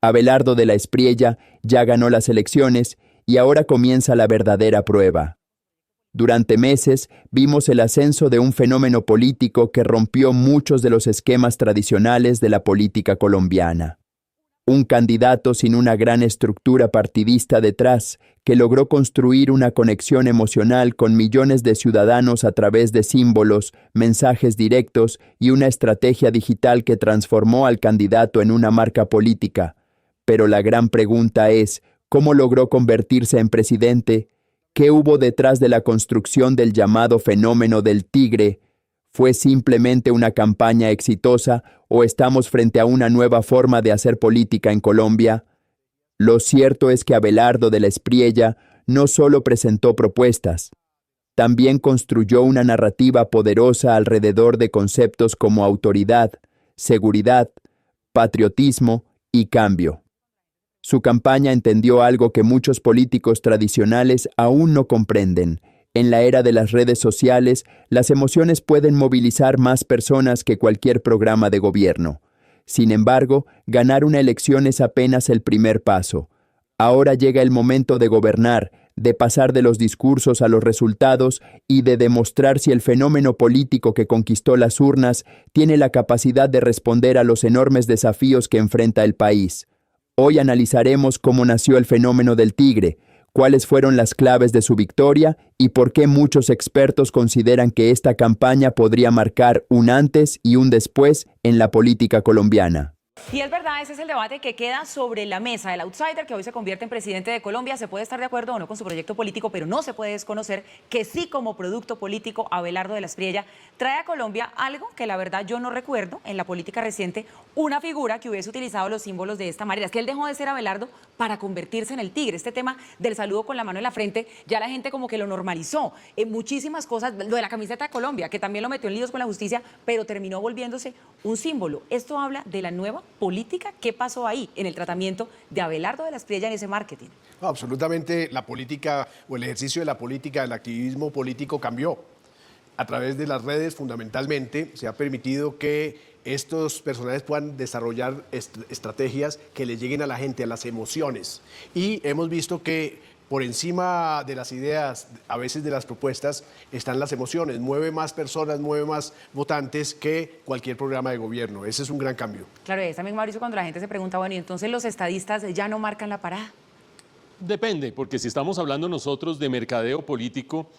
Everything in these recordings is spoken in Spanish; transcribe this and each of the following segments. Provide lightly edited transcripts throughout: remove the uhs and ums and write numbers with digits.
Abelardo de la Espriella ya ganó las elecciones y ahora comienza la verdadera prueba. Durante meses vimos el ascenso de un fenómeno político que rompió muchos de los esquemas tradicionales de la política colombiana. Un candidato sin una gran estructura partidista detrás, que logró construir una conexión emocional con millones de ciudadanos a través de símbolos, mensajes directos y una estrategia digital que transformó al candidato en una marca política. Pero la gran pregunta es, ¿cómo logró convertirse en presidente? ¿Qué hubo detrás de la construcción del llamado fenómeno del tigre? ¿Fue simplemente una campaña exitosa o estamos frente a una nueva forma de hacer política en Colombia? Lo cierto es que Abelardo de la Espriella no solo presentó propuestas, también construyó una narrativa poderosa alrededor de conceptos como autoridad, seguridad, patriotismo y cambio. Su campaña entendió algo que muchos políticos tradicionales aún no comprenden. En la era de las redes sociales, las emociones pueden movilizar más personas que cualquier programa de gobierno. Sin embargo, ganar una elección es apenas el primer paso. Ahora llega el momento de gobernar, de pasar de los discursos a los resultados y de demostrar si el fenómeno político que conquistó las urnas tiene la capacidad de responder a los enormes desafíos que enfrenta el país. Hoy analizaremos cómo nació el fenómeno del tigre, cuáles fueron las claves de su victoria y por qué muchos expertos consideran que esta campaña podría marcar un antes y un después en la política colombiana. Y es verdad, ese es el debate que queda sobre la mesa. El outsider que hoy se convierte en presidente de Colombia se puede estar de acuerdo o no con su proyecto político, pero no se puede desconocer que sí, como producto político, Abelardo de la Espriella trae a Colombia algo que la verdad yo no recuerdo en la política reciente, una figura que hubiese utilizado los símbolos de esta manera. Es que él dejó de ser Abelardo para convertirse en el tigre. Este tema del saludo con la mano en la frente, ya la gente como que lo normalizó. En muchísimas cosas, lo de la camiseta de Colombia, que también lo metió en líos con la justicia, pero terminó volviéndose un símbolo. Esto habla de la nueva política. ¿Qué pasó ahí en el tratamiento de Abelardo de la Espriella en ese marketing? No, absolutamente la política o el ejercicio de la política, el activismo político cambió. A través de las redes, fundamentalmente, se ha permitido que estos personajes puedan desarrollar estrategias que le lleguen a la gente, a las emociones. Y hemos visto que por encima de las ideas, a veces de las propuestas, están las emociones. Mueve más personas, mueve más votantes que cualquier programa de gobierno. Ese es un gran cambio. Claro, es también, Mauricio, cuando la gente se pregunta, bueno, ¿y entonces los estadistas ya no marcan la parada? Depende, porque si estamos hablando nosotros de mercadeo político,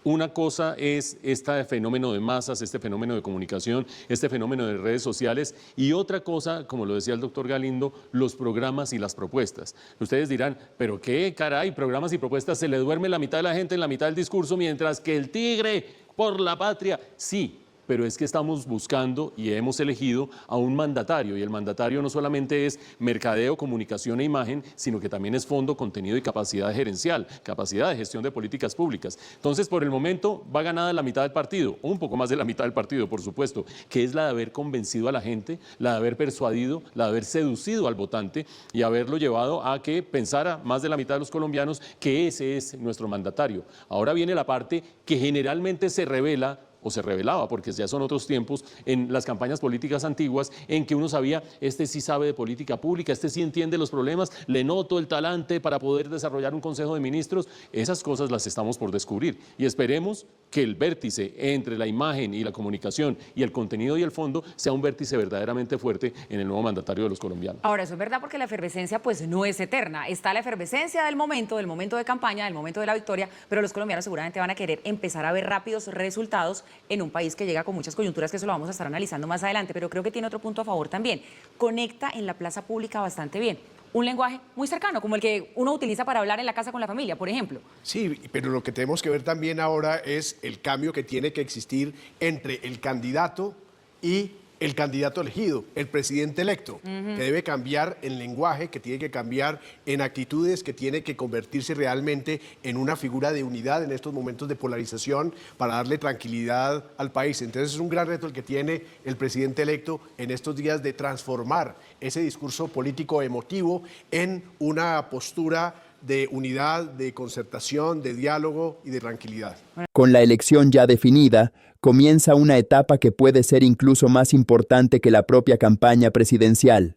una cosa es este fenómeno de masas, este fenómeno de comunicación, este fenómeno de redes sociales, y otra cosa, como lo decía el doctor Galindo, los programas y las propuestas. Ustedes dirán, pero qué caray, programas y propuestas, se le duerme la mitad de la gente en la mitad del discurso, mientras que el tigre por la patria, sí. Pero es que estamos buscando y hemos elegido a un mandatario, y el mandatario no solamente es mercadeo, comunicación e imagen, sino que también es fondo, contenido y capacidad gerencial, capacidad de gestión de políticas públicas. Entonces, por el momento, va ganada la mitad del partido, un poco más de la mitad del partido, por supuesto, que es la de haber convencido a la gente, la de haber persuadido, la de haber seducido al votante y haberlo llevado a que pensara más de la mitad de los colombianos que ese es nuestro mandatario. Ahora viene la parte que generalmente se revela o se revelaba, porque ya son otros tiempos, en las campañas políticas antiguas, en que uno sabía, este sí sabe de política pública, este sí entiende los problemas, le noto el talante para poder desarrollar un consejo de ministros. Esas cosas las estamos por descubrir y esperemos que el vértice entre la imagen y la comunicación y el contenido y el fondo sea un vértice verdaderamente fuerte en el nuevo mandatario de los colombianos. Ahora, eso es verdad, porque la efervescencia pues no es eterna. Está la efervescencia del momento de campaña, del momento de la victoria, pero los colombianos seguramente van a querer empezar a ver rápidos resultados en un país que llega con muchas coyunturas, que eso lo vamos a estar analizando más adelante, pero creo que tiene otro punto a favor también. Conecta en la plaza pública bastante bien. Un lenguaje muy cercano, como el que uno utiliza para hablar en la casa con la familia, por ejemplo. Sí, pero lo que tenemos que ver también ahora es el cambio que tiene que existir entre el candidato y el candidato elegido, el presidente electo, que debe cambiar en lenguaje, que tiene que cambiar en actitudes, que tiene que convertirse realmente en una figura de unidad en estos momentos de polarización para darle tranquilidad al país. Entonces es un gran reto el que tiene el presidente electo en estos días de transformar ese discurso político emotivo en una postura de unidad, de concertación, de diálogo y de tranquilidad. Con la elección ya definida, comienza una etapa que puede ser incluso más importante que la propia campaña presidencial.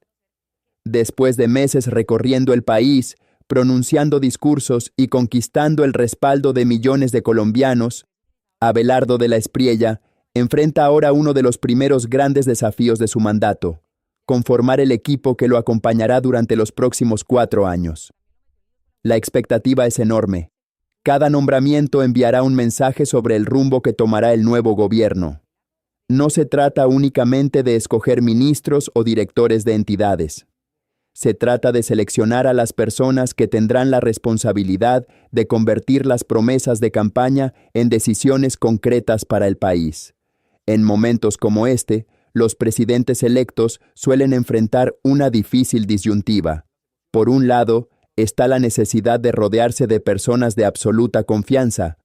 Después de meses recorriendo el país, pronunciando discursos y conquistando el respaldo de millones de colombianos, Abelardo de la Espriella enfrenta ahora uno de los primeros grandes desafíos de su mandato: conformar el equipo que lo acompañará durante los próximos 4 años. La expectativa es enorme. Cada nombramiento enviará un mensaje sobre el rumbo que tomará el nuevo gobierno. No se trata únicamente de escoger ministros o directores de entidades. Se trata de seleccionar a las personas que tendrán la responsabilidad de convertir las promesas de campaña en decisiones concretas para el país. En momentos como este, los presidentes electos suelen enfrentar una difícil disyuntiva. Por un lado, está la necesidad de rodearse de personas de absoluta confianza.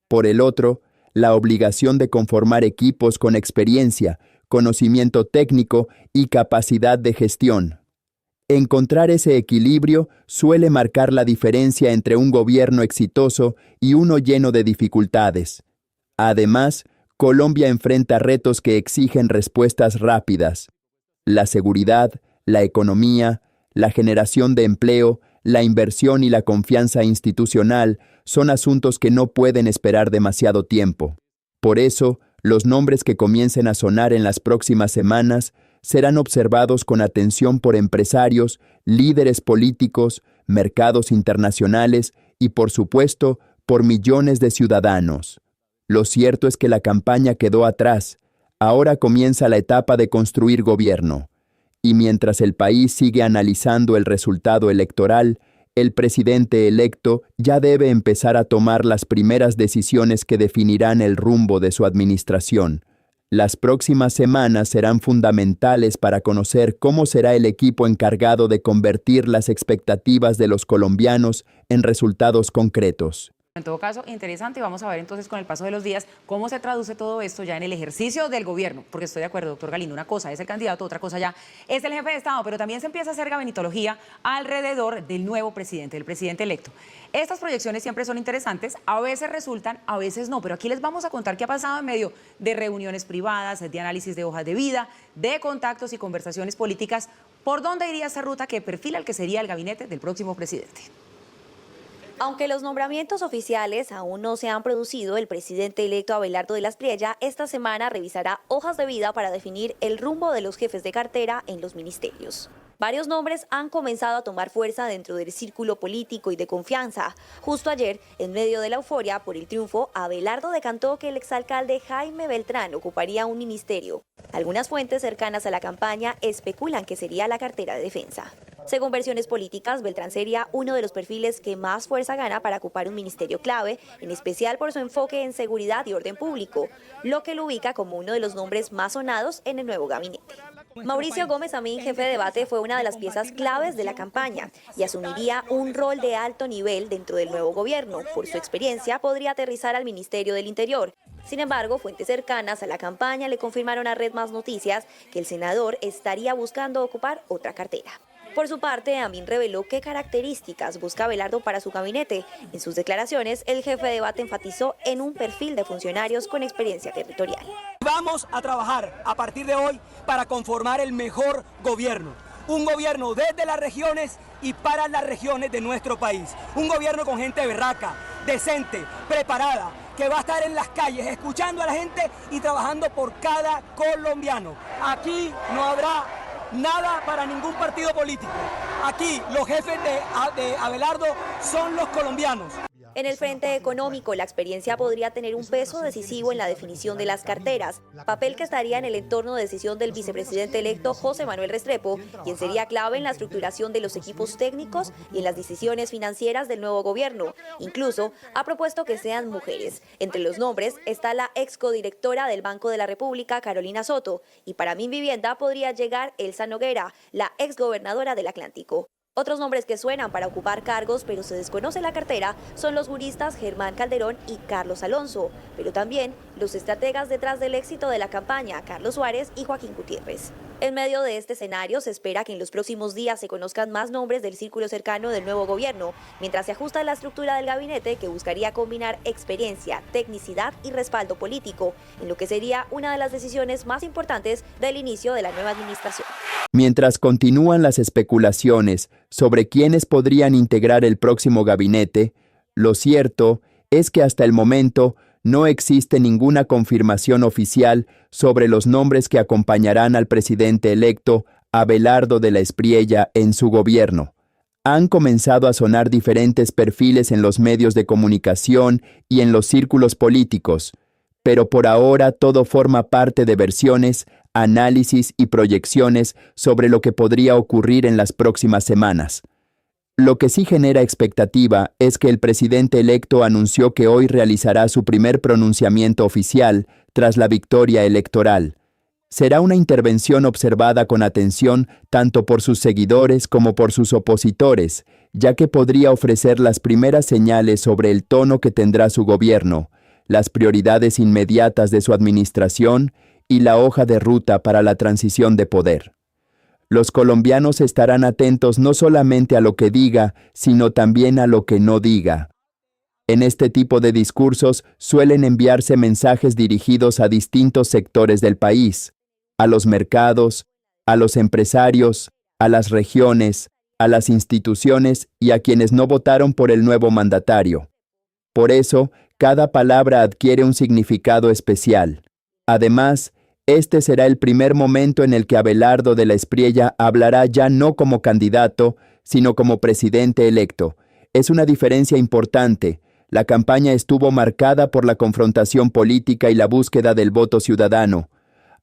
Por el otro, la obligación de conformar equipos con experiencia, conocimiento técnico y capacidad de gestión. Encontrar ese equilibrio suele marcar la diferencia entre un gobierno exitoso y uno lleno de dificultades. Además, Colombia enfrenta retos que exigen respuestas rápidas. La seguridad, la economía, la generación de empleo, la inversión y la confianza institucional son asuntos que no pueden esperar demasiado tiempo. Por eso, los nombres que comiencen a sonar en las próximas semanas serán observados con atención por empresarios, líderes políticos, mercados internacionales y, por supuesto, por millones de ciudadanos. Lo cierto es que la campaña quedó atrás. Ahora comienza la etapa de construir gobierno. Y mientras el país sigue analizando el resultado electoral, el presidente electo ya debe empezar a tomar las primeras decisiones que definirán el rumbo de su administración. Las próximas semanas serán fundamentales para conocer cómo será el equipo encargado de convertir las expectativas de los colombianos en resultados concretos. En todo caso, interesante, y vamos a ver entonces con el paso de los días cómo se traduce todo esto ya en el ejercicio del gobierno, porque estoy de acuerdo, doctor Galindo, una cosa es el candidato, otra cosa ya es el jefe de Estado, pero también se empieza a hacer gabinetología alrededor del nuevo presidente, del presidente electo. Estas proyecciones siempre son interesantes, a veces resultan, a veces no, pero aquí les vamos a contar qué ha pasado en medio de reuniones privadas, de análisis de hojas de vida, de contactos y conversaciones políticas, por dónde iría esa ruta que perfila el que sería el gabinete del próximo presidente. Aunque los nombramientos oficiales aún no se han producido, el presidente electo Abelardo de la Espriella esta semana revisará hojas de vida para definir el rumbo de los jefes de cartera en los ministerios. Varios nombres han comenzado a tomar fuerza dentro del círculo político y de confianza. Justo ayer, en medio de la euforia por el triunfo, Abelardo decantó que el exalcalde Jaime Beltrán ocuparía un ministerio. Algunas fuentes cercanas a la campaña especulan que sería la cartera de defensa. Según versiones políticas, Beltrán sería uno de los perfiles que más fuerza gana para ocupar un ministerio clave, en especial por su enfoque en seguridad y orden público, lo que lo ubica como uno de los nombres más sonados en el nuevo gabinete. Mauricio Gómez Amín, jefe de debate, fue una de las piezas claves de la campaña y asumiría un rol de alto nivel dentro del nuevo gobierno. Por su experiencia, podría aterrizar al Ministerio del Interior. Sin embargo, fuentes cercanas a la campaña le confirmaron a Red Más Noticias que el senador estaría buscando ocupar otra cartera. Por su parte, Amín reveló qué características busca Abelardo para su gabinete. En sus declaraciones, el jefe de debate enfatizó en un perfil de funcionarios con experiencia territorial. Vamos a trabajar a partir de hoy para conformar el mejor gobierno. Un gobierno desde las regiones y para las regiones de nuestro país. Un gobierno con gente berraca, decente, preparada, que va a estar en las calles escuchando a la gente y trabajando por cada colombiano. Aquí no habrá nada para ningún partido político. Aquí los jefes de Abelardo son los colombianos. En el frente económico, la experiencia podría tener un peso decisivo en la definición de las carteras, papel que estaría en el entorno de decisión del vicepresidente electo José Manuel Restrepo, quien sería clave en la estructuración de los equipos técnicos y en las decisiones financieras del nuevo gobierno. Incluso ha propuesto que sean mujeres. Entre los nombres está la ex codirectora del Banco de la República, Carolina Soto, y para Minvivienda podría llegar Elsa Noguera, la ex gobernadora del Atlántico. Otros nombres que suenan para ocupar cargos, pero se desconoce la cartera, son los juristas Germán Calderón y Carlos Alonso, pero también los estrategas detrás del éxito de la campaña, Carlos Suárez y Joaquín Gutiérrez. En medio de este escenario, se espera que en los próximos días se conozcan más nombres del círculo cercano del nuevo gobierno, mientras se ajusta la estructura del gabinete que buscaría combinar experiencia, tecnicidad y respaldo político, en lo que sería una de las decisiones más importantes del inicio de la nueva administración. Mientras continúan las especulaciones sobre quiénes podrían integrar el próximo gabinete, lo cierto es que hasta el momento no existe ninguna confirmación oficial sobre los nombres que acompañarán al presidente electo Abelardo de la Espriella en su gobierno. Han comenzado a sonar diferentes perfiles en los medios de comunicación y en los círculos políticos, pero por ahora todo forma parte de versiones, análisis y proyecciones sobre lo que podría ocurrir en las próximas semanas. Lo que sí genera expectativa es que el presidente electo anunció que hoy realizará su primer pronunciamiento oficial tras la victoria electoral. Será una intervención observada con atención tanto por sus seguidores como por sus opositores, ya que podría ofrecer las primeras señales sobre el tono que tendrá su gobierno, las prioridades inmediatas de su administración y la hoja de ruta para la transición de poder. Los colombianos estarán atentos no solamente a lo que diga, sino también a lo que no diga. En este tipo de discursos suelen enviarse mensajes dirigidos a distintos sectores del país, a los mercados, a los empresarios, a las regiones, a las instituciones y a quienes no votaron por el nuevo mandatario. Por eso, cada palabra adquiere un significado especial. Además, este será el primer momento en el que Abelardo de la Espriella hablará ya no como candidato, sino como presidente electo. Es una diferencia importante. La campaña estuvo marcada por la confrontación política y la búsqueda del voto ciudadano.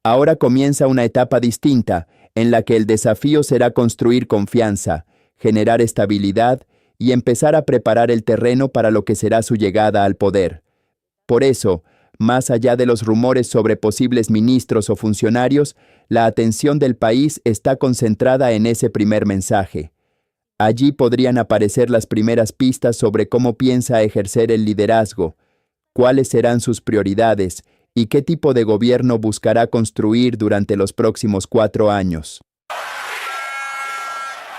Ahora comienza una etapa distinta, en la que el desafío será construir confianza, generar estabilidad y empezar a preparar el terreno para lo que será su llegada al poder. Por eso, más allá de los rumores sobre posibles ministros o funcionarios, la atención del país está concentrada en ese primer mensaje. Allí podrían aparecer las primeras pistas sobre cómo piensa ejercer el liderazgo, cuáles serán sus prioridades y qué tipo de gobierno buscará construir durante los próximos 4 años.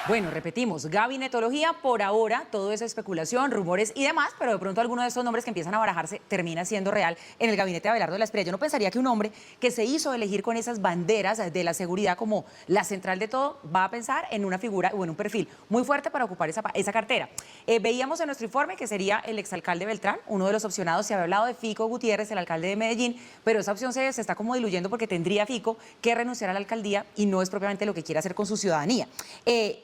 Bueno, repetimos, gabinetología, por ahora todo es especulación, rumores y demás, pero de pronto alguno de estos nombres que empiezan a barajarse termina siendo real en el gabinete de Abelardo de la Espriella. Yo no pensaría que un hombre que se hizo elegir con esas banderas de la seguridad como la central de todo va a pensar en una figura o en un perfil muy fuerte para ocupar esa cartera. Veíamos en nuestro informe que sería el exalcalde Beltrán, uno de los opcionados. Se había hablado de Fico Gutiérrez, el alcalde de Medellín, pero esa opción se está como diluyendo porque tendría Fico que renunciar a la alcaldía y no es propiamente lo que quiere hacer con su ciudadanía.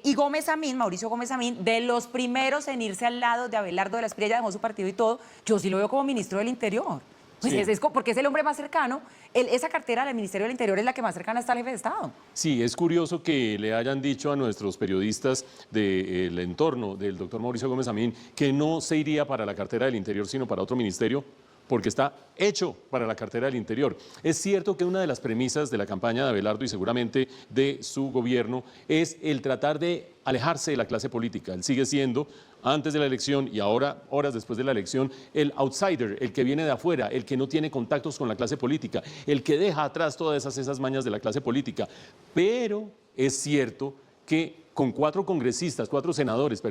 Y Gómez Amín, Mauricio Gómez Amín, de los primeros en irse al lado de Abelardo de la Espriella, dejó su partido y todo, yo sí lo veo como ministro del Interior. Pues sí. Porque es el hombre más cercano, esa cartera del Ministerio del Interior es la que más cercana está al jefe de Estado. Sí, es curioso que le hayan dicho a nuestros periodistas del entorno del doctor Mauricio Gómez Amín que no se iría para la cartera del Interior, sino para otro ministerio, porque está hecho para la cartera del Interior. Es cierto que una de las premisas de la campaña de Abelardo y seguramente de su gobierno es el tratar de alejarse de la clase política. Él sigue siendo, antes de la elección y ahora, horas después de la elección, el outsider, el que viene de afuera, el que no tiene contactos con la clase política, el que deja atrás todas esas mañas de la clase política. Pero es cierto que con 4 senadores,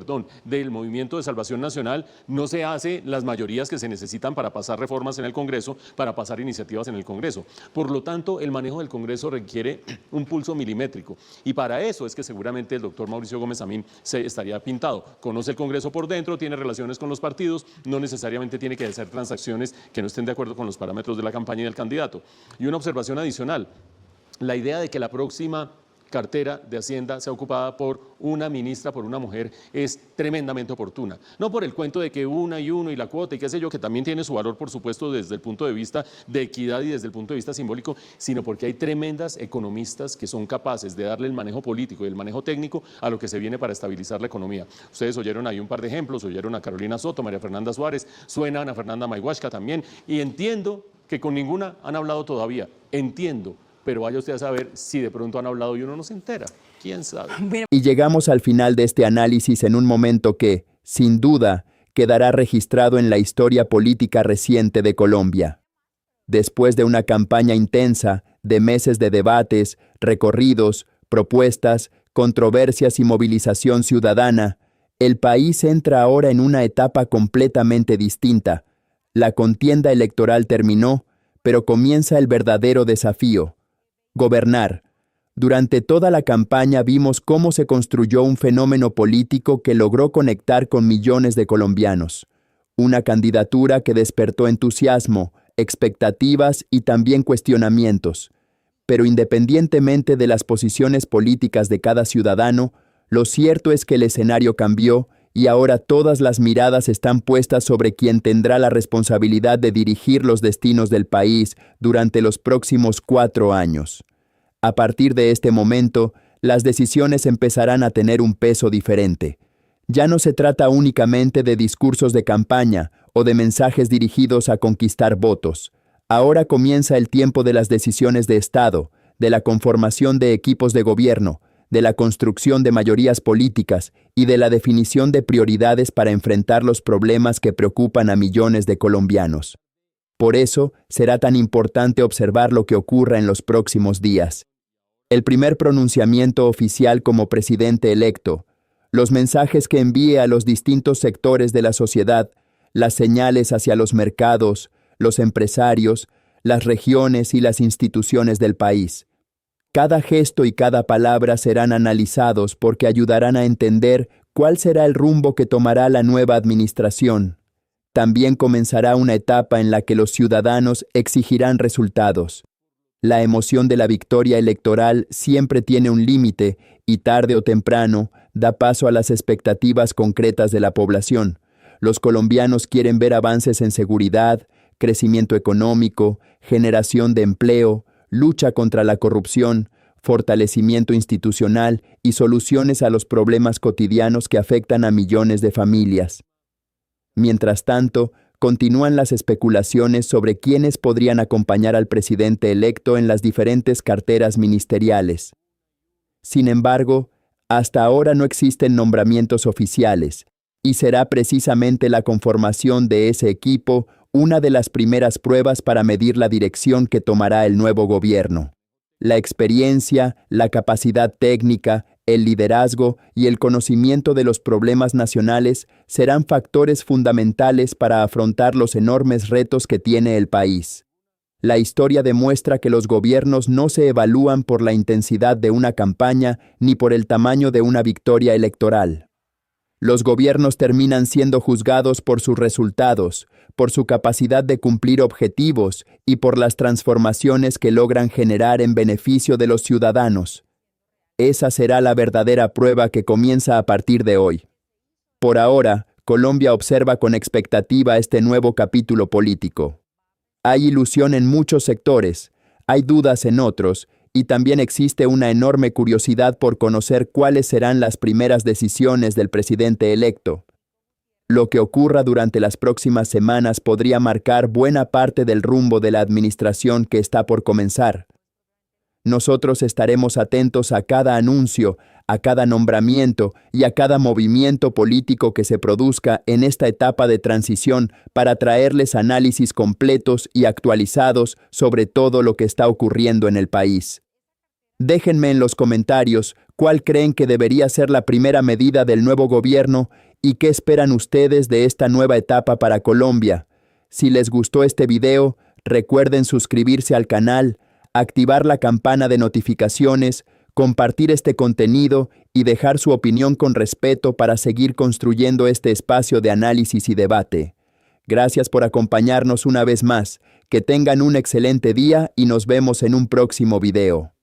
del Movimiento de Salvación Nacional, no se hace las mayorías que se necesitan para pasar reformas en el Congreso, para pasar iniciativas en el Congreso. Por lo tanto, el manejo del Congreso requiere un pulso milimétrico. Y para eso es que seguramente el doctor Mauricio Gómez Amín se estaría pintado. Conoce el Congreso por dentro, tiene relaciones con los partidos, no necesariamente tiene que hacer transacciones que no estén de acuerdo con los parámetros de la campaña y del candidato. Y una observación adicional, la idea de que la próxima cartera de Hacienda sea ocupada por una ministra, por una mujer, es tremendamente oportuna. No por el cuento de que una y uno y la cuota y qué sé yo, que también tiene su valor, por supuesto, desde el punto de vista de equidad y desde el punto de vista simbólico, sino porque hay tremendas economistas que son capaces de darle el manejo político y el manejo técnico a lo que se viene para estabilizar la economía. Ustedes oyeron ahí un par de ejemplos, oyeron a Carolina Soto, María Fernanda Suárez, suena a Ana Fernanda Mayhuasca también, y entiendo que con ninguna han hablado todavía, entiendo, pero vaya usted a saber si de pronto han hablado y uno no se entera. ¿Quién sabe? Y llegamos al final de este análisis en un momento que, sin duda, quedará registrado en la historia política reciente de Colombia. Después de una campaña intensa, de meses de debates, recorridos, propuestas, controversias y movilización ciudadana, el país entra ahora en una etapa completamente distinta. La contienda electoral terminó, pero comienza el verdadero desafío: gobernar. Durante toda la campaña vimos cómo se construyó un fenómeno político que logró conectar con millones de colombianos. Una candidatura que despertó entusiasmo, expectativas y también cuestionamientos. Pero independientemente de las posiciones políticas de cada ciudadano, lo cierto es que el escenario cambió y ahora todas las miradas están puestas sobre quien tendrá la responsabilidad de dirigir los destinos del país durante los próximos 4 años. A partir de este momento, las decisiones empezarán a tener un peso diferente. Ya no se trata únicamente de discursos de campaña o de mensajes dirigidos a conquistar votos. Ahora comienza el tiempo de las decisiones de Estado, de la conformación de equipos de gobierno, de la construcción de mayorías políticas y de la definición de prioridades para enfrentar los problemas que preocupan a millones de colombianos. Por eso, será tan importante observar lo que ocurra en los próximos días. El primer pronunciamiento oficial como presidente electo, los mensajes que envíe a los distintos sectores de la sociedad, las señales hacia los mercados, los empresarios, las regiones y las instituciones del país. Cada gesto y cada palabra serán analizados porque ayudarán a entender cuál será el rumbo que tomará la nueva administración. También comenzará una etapa en la que los ciudadanos exigirán resultados. La emoción de la victoria electoral siempre tiene un límite y tarde o temprano da paso a las expectativas concretas de la población. Los colombianos quieren ver avances en seguridad, crecimiento económico, generación de empleo, lucha contra la corrupción, fortalecimiento institucional y soluciones a los problemas cotidianos que afectan a millones de familias. Mientras tanto, continúan las especulaciones sobre quiénes podrían acompañar al presidente electo en las diferentes carteras ministeriales. Sin embargo, hasta ahora no existen nombramientos oficiales, y será precisamente la conformación de ese equipo una de las primeras pruebas para medir la dirección que tomará el nuevo gobierno. La experiencia, la capacidad técnica, el liderazgo y el conocimiento de los problemas nacionales serán factores fundamentales para afrontar los enormes retos que tiene el país. La historia demuestra que los gobiernos no se evalúan por la intensidad de una campaña ni por el tamaño de una victoria electoral. Los gobiernos terminan siendo juzgados por sus resultados, por su capacidad de cumplir objetivos y por las transformaciones que logran generar en beneficio de los ciudadanos. Esa será la verdadera prueba que comienza a partir de hoy. Por ahora, Colombia observa con expectativa este nuevo capítulo político. Hay ilusión en muchos sectores, hay dudas en otros, y también existe una enorme curiosidad por conocer cuáles serán las primeras decisiones del presidente electo. Lo que ocurra durante las próximas semanas podría marcar buena parte del rumbo de la administración que está por comenzar. Nosotros estaremos atentos a cada anuncio, a cada nombramiento y a cada movimiento político que se produzca en esta etapa de transición para traerles análisis completos y actualizados sobre todo lo que está ocurriendo en el país. Déjenme en los comentarios cuál creen que debería ser la primera medida del nuevo gobierno y qué esperan ustedes de esta nueva etapa para Colombia. Si les gustó este video, recuerden suscribirse al canal, activar la campana de notificaciones, compartir este contenido y dejar su opinión con respeto para seguir construyendo este espacio de análisis y debate. Gracias por acompañarnos una vez más. Que tengan un excelente día y nos vemos en un próximo video.